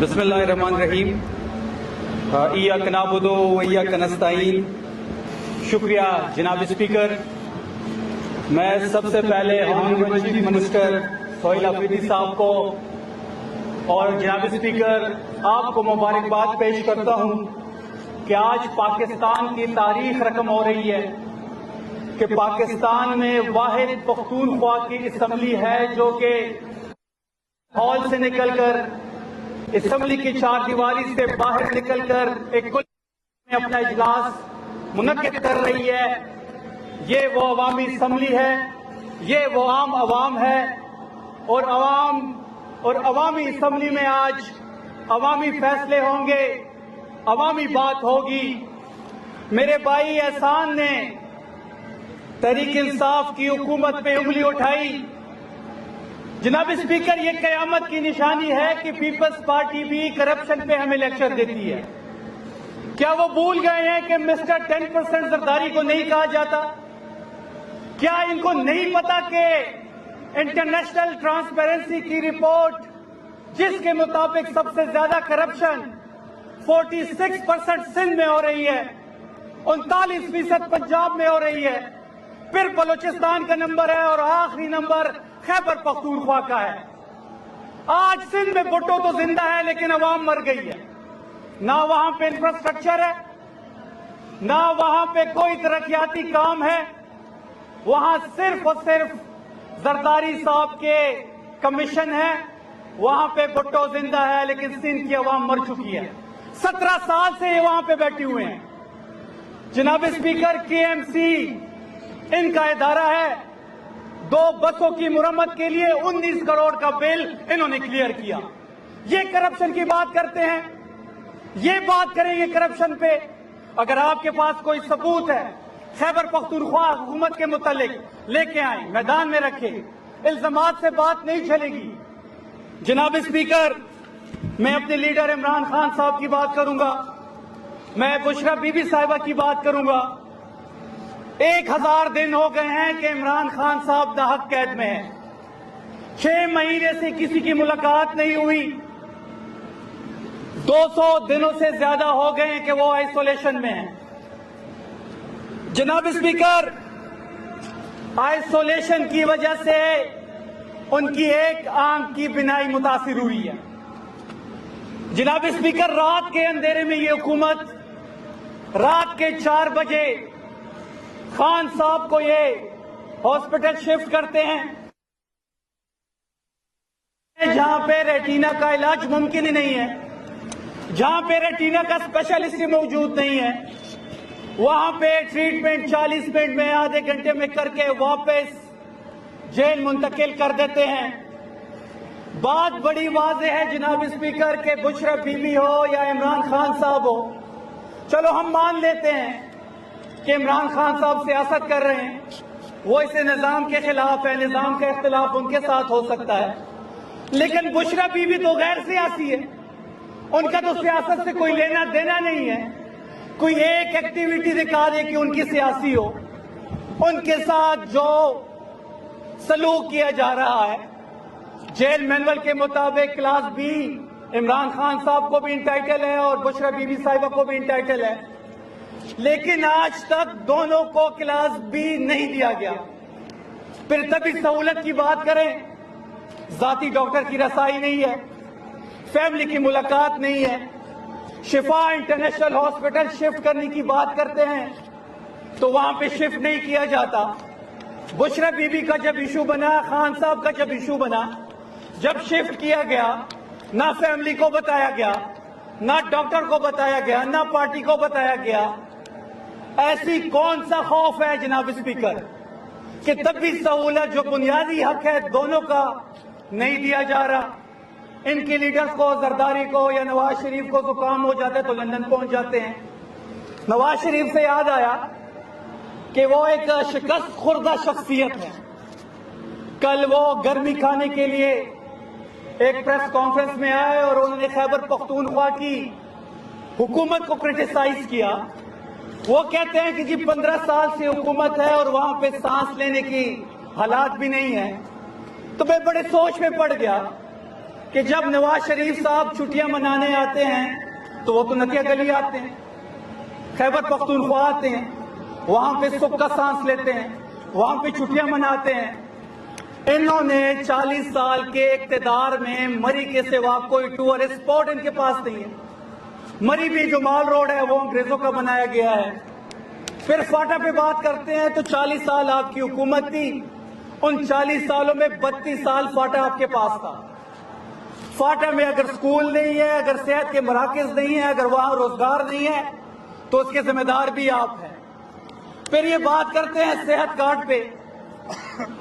بسم اللہ الرحمن الرحیم ایاک نعبد و ایاک نستعین۔ شکریہ جناب اسپیکر۔ میں سب سے پہلے honourable chief minister Sohail Afridi صاحب کو اور جناب اسپیکر آپ کو مبارکباد پیش کرتا ہوں کہ آج پاکستان کی تاریخ رقم ہو رہی ہے کہ پاکستان میں واحد پختونخوا کی اسمبلی ہے جو کہ ہال سے نکل کر اسمبلی کی چار دیواری سے باہر نکل کر ایک کل میں اپنا اجلاس منعقد کر رہی ہے۔ یہ وہ عوامی اسمبلی ہے، یہ وہ عام عوام ہے، اور عوامی اسمبلی میں آج عوامی فیصلے ہوں گے، عوامی بات ہوگی۔ میرے بھائی احسان نے تحریک انصاف کی حکومت پہ انگلی اٹھائی۔ جناب اسپیکر، یہ قیامت کی نشانی ہے کہ پیپلز پارٹی بھی کرپشن پہ ہمیں لیکچر دیتی ہے۔ کیا وہ بھول گئے ہیں کہ مسٹر 10% زرداری کو نہیں کہا جاتا؟ کیا ان کو نہیں پتا کہ انٹرنیشنل ٹرانسپیرنسی کی رپورٹ جس کے مطابق سب سے زیادہ کرپشن 46% سندھ میں ہو رہی ہے، 39% پنجاب میں ہو رہی ہے، پھر بلوچستان کا نمبر ہے اور آخری نمبر خیبر پختونخوا کا ہے۔ آج سندھ میں بھٹو تو زندہ ہے لیکن عوام مر گئی ہے۔ نہ وہاں پہ انفراسٹرکچر ہے، نہ وہاں پہ کوئی ترقیاتی کام ہے، وہاں صرف اور صرف زرداری صاحب کے کمیشن ہے۔ وہاں پہ بھٹو زندہ ہے لیکن سندھ کی عوام مر چکی ہے۔ 17 سال سے یہ وہاں پہ بیٹھے ہوئے ہیں۔ جناب اسپیکر، KMC ان کا ادارہ ہے۔ 2 بسوں کی مرمت کے لیے 19 کروڑ کا بل انہوں نے کلیئر کیا۔ یہ کرپشن کی بات کرتے ہیں، یہ بات کریں گے کرپشن پہ۔ اگر آپ کے پاس کوئی ثبوت ہے خیبر پختونخوا حکومت کے متعلق، لے کے آئیں، میدان میں رکھیں۔ الزامات سے بات نہیں چلے گی۔ جناب اسپیکر، میں اپنے لیڈر عمران خان صاحب کی بات کروں گا، میں بشرا بی بی صاحبہ کی بات کروں گا۔ 1000 دن ہو گئے ہیں کہ عمران خان صاحب ناحق قید میں ہیں۔ 6 مہینے سے کسی کی ملاقات نہیں ہوئی۔ 200 دنوں سے زیادہ ہو گئے ہیں کہ وہ آئسولیشن میں ہیں۔ جناب اسپیکر، آئسولیشن کی وجہ سے ان کی ایک آنکھ کی بینائی متاثر ہوئی ہے۔ جناب اسپیکر، رات کے اندھیرے میں یہ حکومت رات کے 4 بجے خان صاحب کو یہ ہاسپٹل شفٹ کرتے ہیں جہاں پہ ریٹینا کا علاج ممکن ہی نہیں ہے، جہاں پہ ریٹینا کا اسپیشلسٹ موجود نہیں ہے، وہاں پہ ٹریٹمنٹ 40 منٹ میں، آدھے گھنٹے میں کر کے واپس جیل منتقل کر دیتے ہیں۔ بات بڑی واضح ہے جناب اسپیکر کہ بشرا بی بی ہو یا عمران خان صاحب ہو، چلو ہم مان لیتے ہیں کہ عمران خان صاحب سیاست کر رہے ہیں، وہ اس نظام کے خلاف ہے، نظام کا اختلاف ان کے ساتھ ہو سکتا ہے، لیکن بشرا بی بی تو غیر سیاسی ہے، ان کا تو سیاست سے کوئی لینا دینا نہیں ہے۔ کوئی ایک ایکٹیویٹی دکھا دے کہ ان کی سیاسی ہو، ان کے ساتھ جو سلوک کیا جا رہا ہے جیل مینول کے مطابق کلاس B عمران خان صاحب کو بھی انٹائٹل ہے اور بشرا بی بی صاحبہ کو بھی انٹائٹل ہے، لیکن آج تک دونوں کو کلاس B نہیں دیا گیا۔ پھر طبی سہولت کی بات کریں، ذاتی ڈاکٹر کی رسائی نہیں ہے، فیملی کی ملاقات نہیں ہے۔ شفا انٹرنیشنل ہاسپٹل شفٹ کرنے کی بات کرتے ہیں تو وہاں پہ شفٹ نہیں کیا جاتا۔ بشرا بی بی کا جب ایشو بنا، خان صاحب کا جب ایشو بنا، جب شفٹ کیا گیا، نہ فیملی کو بتایا گیا، نہ ڈاکٹر کو بتایا گیا، نہ پارٹی کو بتایا گیا۔ ایسی کون سا خوف ہے جناب اسپیکر کہ طبی سہولت جو بنیادی حق ہے دونوں کا نہیں دیا جا رہا؟ ان کے لیڈرز کو، زرداری کو یا نواز شریف کو زکام ہو جاتا ہے تو لندن پہنچ جاتے ہیں۔ نواز شریف سے یاد آیا کہ وہ ایک شکست خوردہ شخصیت ہے۔ کل وہ گرمی کھانے کے لیے ایک پریس کانفرنس میں آئے اور انہوں نے خیبر پختونخوا کی حکومت کو کرٹیسائز کیا۔ وہ کہتے ہیں کہ جی 15 سال سے حکومت ہے اور وہاں پہ سانس لینے کی حالات بھی نہیں ہے۔ تو میں بڑے سوچ میں پڑ گیا کہ جب نواز شریف صاحب چھٹیاں منانے آتے ہیں تو وہ تو نکیا گلی آتے ہیں، خیبر پختونخوا آتے ہیں، وہاں پہ سکھ کا سانس لیتے ہیں، وہاں پہ چھٹیاں مناتے ہیں۔ انہوں نے 40 سال کے اقتدار میں مری کے سوا کوئی ٹورسٹ اسپاٹ ان کے پاس نہیں ہے۔ مری بھی جو مال روڈ ہے وہ انگریزوں کا بنایا گیا ہے۔ پھر فاٹا پہ بات کرتے ہیں تو 40 سال آپ کی حکومت تھی، ان 40 سالوں میں 32 سال فاٹا آپ کے پاس تھا۔ فاٹا میں اگر سکول نہیں ہے، اگر صحت کے مراکز نہیں ہیں، اگر وہاں روزگار نہیں ہے تو اس کے ذمہ دار بھی آپ ہیں۔ پھر یہ بات کرتے ہیں صحت کارڈ پہ،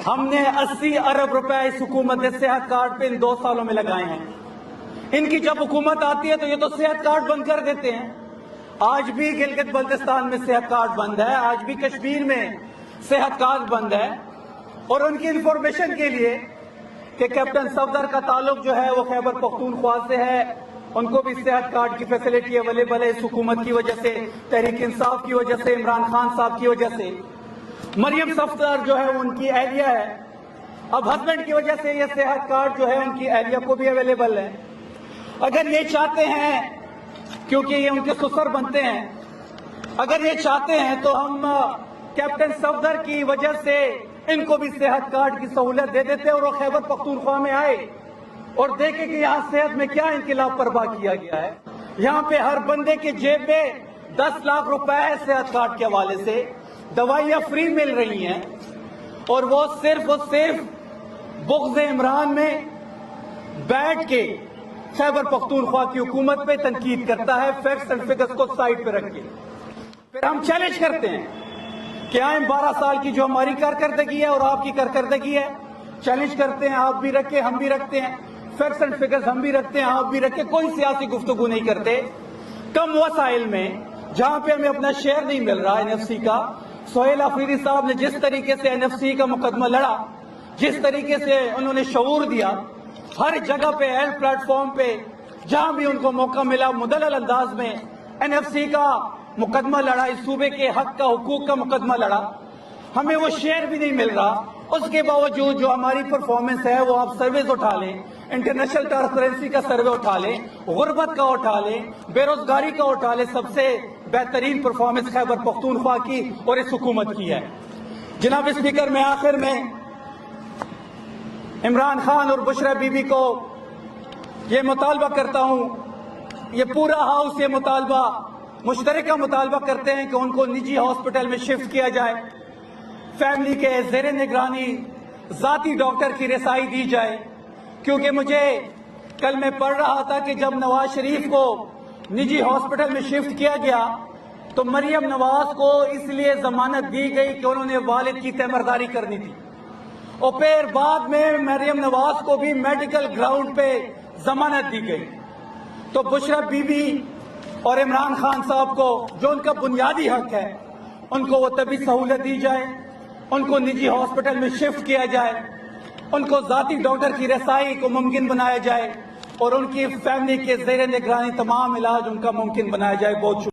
ہم نے 80 ارب روپے اس حکومت نے صحت کارڈ پہ ان 2 سالوں میں لگائے ہیں۔ ان کی جب حکومت آتی ہے تو یہ تو صحت کارڈ بند کر دیتے ہیں۔ آج بھی گلگت بلتستان میں صحت کارڈ بند ہے، آج بھی کشمیر میں صحت کارڈ بند ہے۔ اور ان کی انفارمیشن کے لیے کہ کیپٹن صفدر کا تعلق جو ہے وہ خیبر پختونخوا سے ہے، ان کو بھی صحت کارڈ کی فیسلٹی اویلیبل ہے اس حکومت کی وجہ سے، تحریک انصاف کی وجہ سے، عمران خان صاحب کی وجہ سے۔ مریم صفدر جو ہے ان کی اہلیہ ہے، اب ہسبینڈ کی وجہ سے یہ صحت کارڈ جو ہے ان کی اہلیہ کو بھی اویلیبل ہے۔ اگر یہ چاہتے ہیں، کیونکہ یہ ان کے سسر بنتے ہیں، اگر یہ چاہتے ہیں تو ہم کیپٹن صفدر کی وجہ سے ان کو بھی صحت کارڈ کی سہولت دے دیتے اور وہ خیبر پختونخوا میں آئے اور دیکھیں کہ یہاں صحت میں کیا انقلاب برپا کیا گیا ہے۔ یہاں پہ ہر بندے کے جیب میں 10 لاکھ روپے ہے صحت کارڈ کے حوالے سے، دوائیاں فری مل رہی ہیں، اور وہ صرف بغض عمران میں بیٹھ کے خیبر پختونخوا کی حکومت پہ تنقید کرتا ہے، فیکٹس اینڈ فگرز کو سائڈ پہ رکھ کے۔ پھر ہم چیلنج کرتے ہیں کہ آئیں 12 سال کی جو ہماری کارکردگی ہے اور آپ کی کارکردگی ہے، چیلنج کرتے ہیں، آپ بھی رکھیں ہم بھی رکھتے ہیں، فیکٹس اینڈ فگرز ہم بھی رکھتے ہیں آپ بھی رکھیں، کوئی سیاسی گفتگو نہیں کرتے۔ کم وسائل میں جہاں پہ ہمیں اپنا شیئر نہیں مل رہا NFC کا، سہیل آفریدی صاحب نے جس طریقے سے NFC کا مقدمہ لڑا، جس طریقے سے انہوں نے شعور دیا، ہر جگہ پہ ہیلتھ پلیٹ فارم پہ جہاں بھی ان کو موقع ملا مدلل انداز میں NFC کا مقدمہ لڑا، اس صوبے کے حق کا حقوق کا مقدمہ لڑا، ہمیں وہ شیئر بھی نہیں مل رہا۔ اس کے باوجود جو ہماری پرفارمنس ہے وہ آپ سرویز اٹھا لیں، انٹرنیشنل ٹرانسپیرنسی کا سروے اٹھا لیں، غربت کا اٹھا لیں، بے روزگاری کا اٹھا لیں، سب سے بہترین پرفارمنس خیبر پختونخوا کی اور اس حکومت کی ہے۔ جناب اسپیکر، میں آخر میں عمران خان اور بشرا بی بی کو یہ مطالبہ کرتا ہوں، یہ پورا ہاؤس یہ مطالبہ مشترکہ مطالبہ کرتے ہیں کہ ان کو نجی ہاسپٹل میں شفٹ کیا جائے، فیملی کے زیر نگرانی ذاتی ڈاکٹر کی رسائی دی جائے، کیونکہ مجھے کل میں پڑھ رہا تھا کہ جب نواز شریف کو نجی ہاسپٹل میں شفٹ کیا گیا تو مریم نواز کو اس لیے ضمانت دی گئی کہ انہوں نے والد کی تیمارداری کرنی تھی، اور پھر بعد میں مریم نواز کو بھی میڈیکل گراؤنڈ پہ ضمانت دی گئی۔ تو بشرا بی بی اور عمران خان صاحب کو جو ان کا بنیادی حق ہے ان کو وہ طبی سہولت دی جائے، ان کو نجی ہاسپٹل میں شفٹ کیا جائے، ان کو ذاتی ڈاکٹر کی رسائی کو ممکن بنایا جائے، اور ان کی فیملی کے زیر نگرانی تمام علاج ان کا ممکن بنایا جائے۔ بہت شکریہ۔